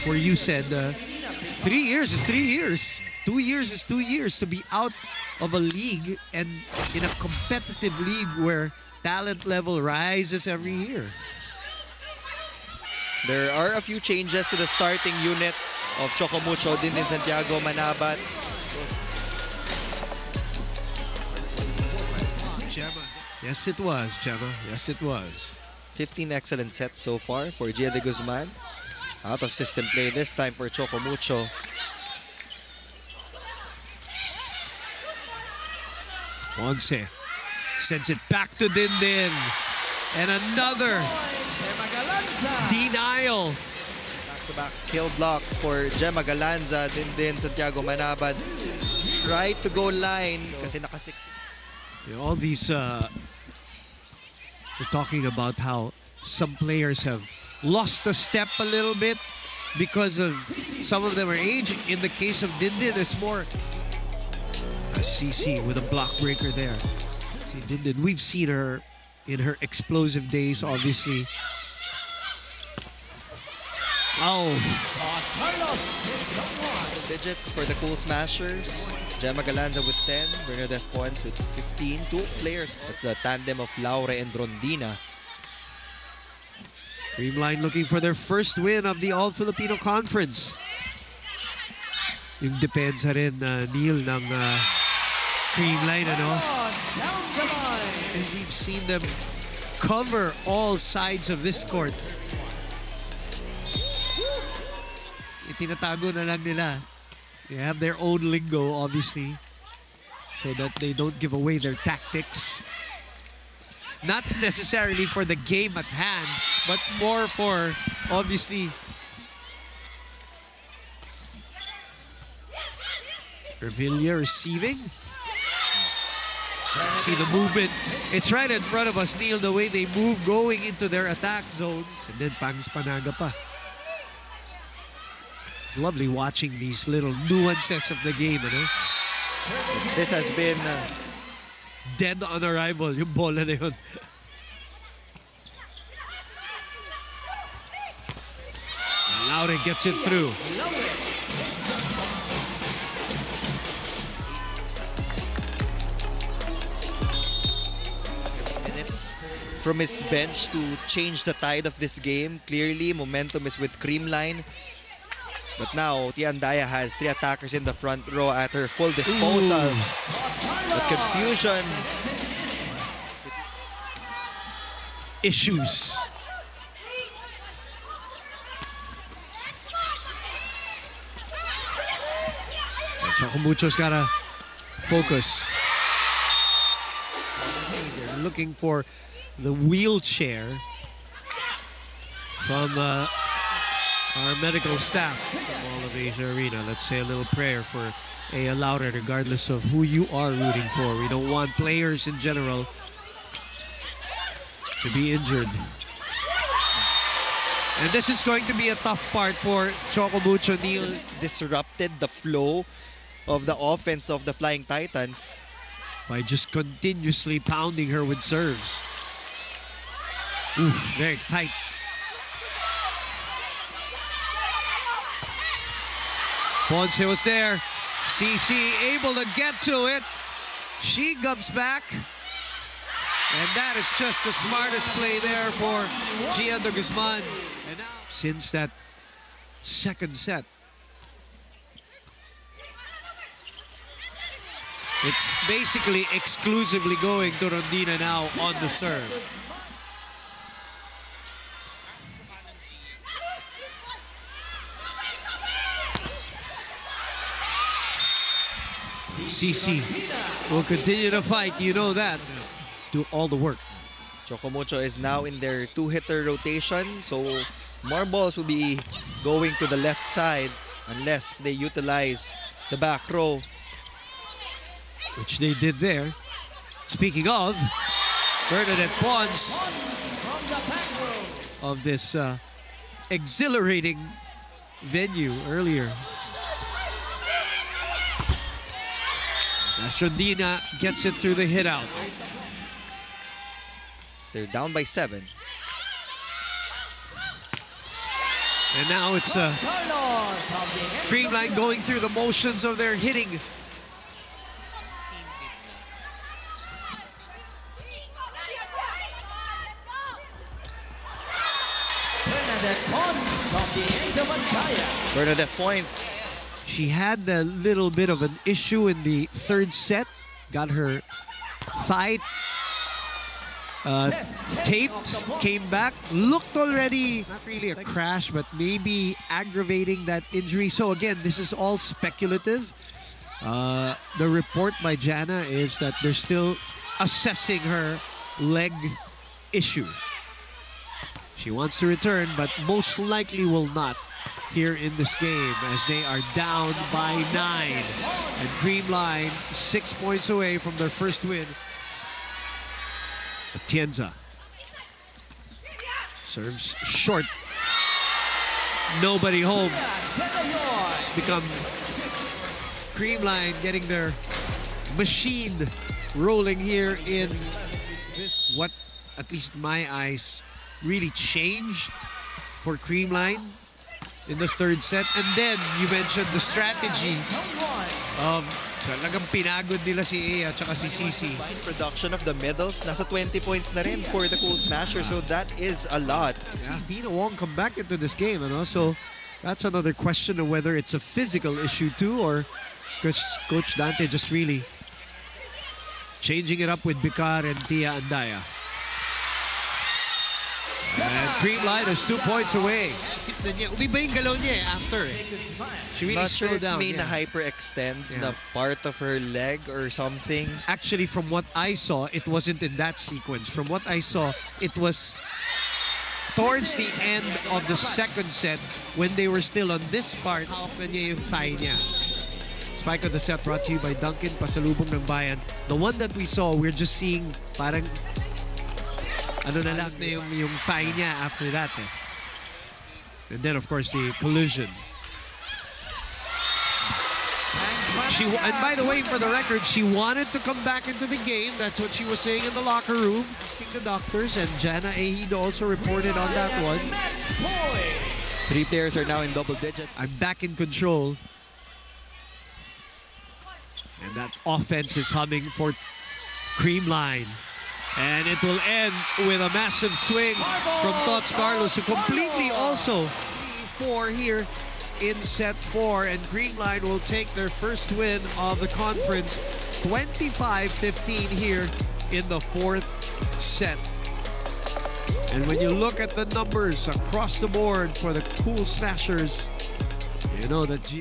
where you said 3 years is 3 years. 2 years is 2 years to be out of a league and in a competitive league where talent level rises every year. There are a few changes to the starting unit of Choco Mucho, Dindin Santiago, Manabat. Gemma. Yes, it was, Gemma. Yes, it was. 15 excellent sets so far for Gia de Guzman. Out of system play this time for Choco Mucho. Ponce sends it back to Dindin. And another denial. Back-to-back kill blocks for Gemma Galanza. Dindin Santiago Manabat tried to go line kasi naka-6. All these, we're talking about how some players have lost a step a little bit because of some of them are aging. In the case of Dindin, it's more CC with a block breaker there. See, Dindin, we've seen her in her explosive days, obviously. Oh. Digits for the Cool Smashers. Gemma Galanza with 10, Bernadette Pons with 15. Two players. That's the tandem of Laura and Rondina. Creamline looking for their first win of the All-Filipino Conference. Yung depensa rin, Neil, ng Creamline, ano? And we've seen them cover all sides of this court. Itinatago na lang nila. They have their own lingo, obviously, so that they don't give away their tactics. Not necessarily for the game at hand, but more for, obviously, Revilla receiving. See the movement. It's right in front of us, Neil, the way they move going into their attack zones. And then Pangs Panaga pa. Lovely watching these little nuances of the game, you know? This has been dead on arrival, yung bola na yun. Laure gets it through. From his bench to change the tide of this game. Clearly, momentum is with Creamline. But now, Tiandaya has 3 attackers in the front row at her full disposal. The confusion. Issues. Choco Mucho's got to focus. They're looking for the wheelchair from our medical staff from all of Asia Arena. Let's say a little prayer for Aya Laure, regardless of who you are rooting for. We don't want players in general to be injured. And this is going to be a tough part for Choco Mucho, Neil. Disrupted the flow of the offense of the Flying Titans by just continuously pounding her with serves. Ooh, very tight. Ponce was there. CC able to get to it. She comes back. And that is just the smartest play there for Gia de Guzman. And now, since that second set, it's basically exclusively going to Rondina now on the serve. CC will continue to fight, you know that. Do all the work. Choco Mucho is now in their 2-hitter rotation, so more balls will be going to the left side unless they utilize the back row. Which they did there. Speaking of, Bernadette Pons of this exhilarating venue earlier. Rondina gets it through the hit out. They're down by 7. And now it's Creamline going through the motions of their hitting. Bernadette points. She had a little bit of an issue in the third set. Got her thigh taped, came back, looked already, not really a crash, but maybe aggravating that injury. So again, this is all speculative. The report by Jana is that they're still assessing her leg issue. She wants to return, but most likely will not here in this game as they are down by 9. And Creamline 6 points away from their first win. Atienza serves short. Nobody home. It's become Creamline getting their machine rolling here in this, what at least my eyes really changed for Creamline in the third set. And then you mentioned the strategy of talagang pinagod nila si Ea at si Cici. Production of the medals, nasa 20 points na rin for the Cool Smashers, so that is a lot. Yeah. Dina Wong come back into this game, you know? So that's another question of whether it's a physical issue too, or because Coach Dante just really changing it up with Bicar and Tia Andaya. And Creamline is 2 points away. Umiba yung galaw niya after She really Not sure slowed if down. may na-hyperextend the part of her leg or something. Actually, from what I saw, it wasn't in that sequence. From what I saw, it was towards the end of the second set when they were still on this part. Hawak na niya yung thigh niya. Spike of the set brought to you by Duncan, pasalubong ng bayan. The one that we saw, we're just seeing parang ano na lang na yung thigh niya after that. And then, of course, the collision. And by the way, for the record, she wanted to come back into the game. That's what she was saying in the locker room, asking the doctors. And Jana Ejido also reported on that one. 3 players are now in double digits. I'm back in control. And that offense is humming for Creamline. And it will end with a massive swing from Tots Carlos, who completely also 4 here in set 4. And Creamline will take their first win of the conference, 25-15 here in the 4th set. And when you look at the numbers across the board for the Cool Smashers, you know that